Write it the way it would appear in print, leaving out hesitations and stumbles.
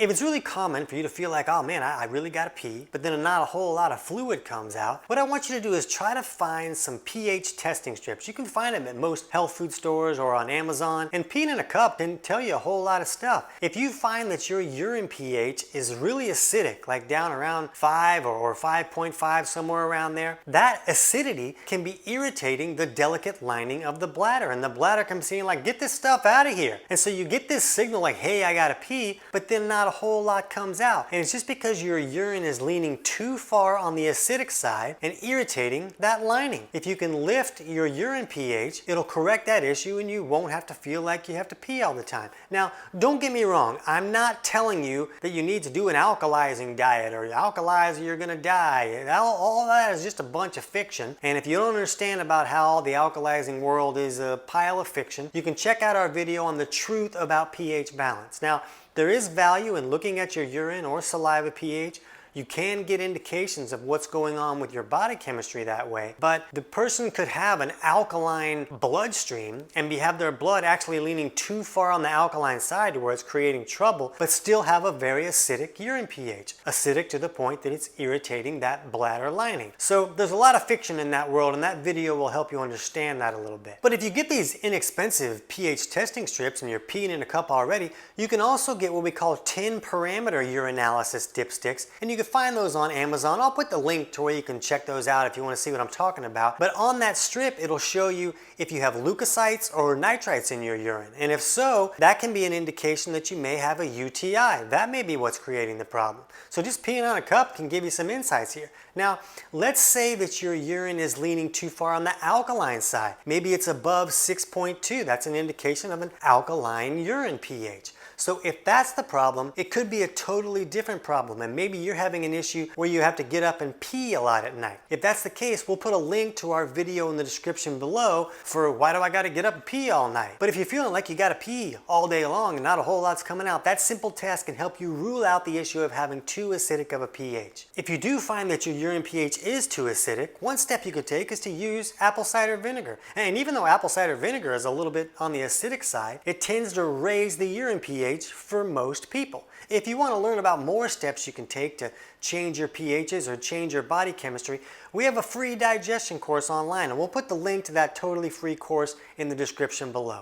if it's really common for you to feel like, oh man, I really gotta pee, but then not a whole lot of fluid comes out, what I want you to do is try to find some pH testing strips. You can find them at most health food stores or on Amazon, and peeing in a cup can tell you a whole lot of stuff. If you find that your urine pH is really acidic, like down around 5 or 5.5, somewhere around there, that acidity can be irritating the delicate lining of the bladder, and the bladder can be saying like, get this stuff out of here. And so you get this signal like, hey, I gotta pee, but then not a whole lot comes out. And it's just because your urine is leaning too far on the acidic side and irritating that lining. If you can lift your urine pH, it'll correct that issue and you won't have to feel like you have to pee all the time. Now, don't get me wrong, I'm not telling you that you need to do an alkalizing diet or alkalize or you're gonna die. All that is just a bunch of fiction. And if you don't understand about how the alkalizing world is a pile of fiction, you can check out our video on the truth about pH balance. Now, there is value in looking at your urine or saliva pH. You can get indications of what's going on with your body chemistry that way, but the person could have an alkaline bloodstream and have their blood actually leaning too far on the alkaline side to where it's creating trouble, but still have a very acidic urine pH. Acidic to the point that it's irritating that bladder lining. So there's a lot of fiction in that world, and that video will help you understand that a little bit. But if you get these inexpensive pH testing strips and you're peeing in a cup already, you can also get what we call 10-parameter urinalysis dipsticks, and you can find those on Amazon. I'll put the link to where you can check those out if you want to see what I'm talking about. But on that strip, it'll show you if you have leukocytes or nitrites in your urine. And if so, that can be an indication that you may have a UTI. That may be what's creating the problem. So just peeing on a cup can give you some insights here. Now, let's say that your urine is leaning too far on the alkaline side. Maybe it's above 6.2. That's an indication of an alkaline urine pH. So if that's the problem, it could be a totally different problem, and maybe you're having an issue where you have to get up and pee a lot at night. If that's the case, we'll put a link to our video in the description below for why do I gotta get up and pee all night. But if you're feeling like you gotta pee all day long and not a whole lot's coming out, that simple test can help you rule out the issue of having too acidic of a pH. If you do find that your urine pH is too acidic, one step you could take is to use apple cider vinegar. And even though apple cider vinegar is a little bit on the acidic side, it tends to raise the urine pH for most people. If you want to learn about more steps you can take to change your pHs or change your body chemistry, we have a free digestion course online, and we'll put the link to that totally free course in the description below.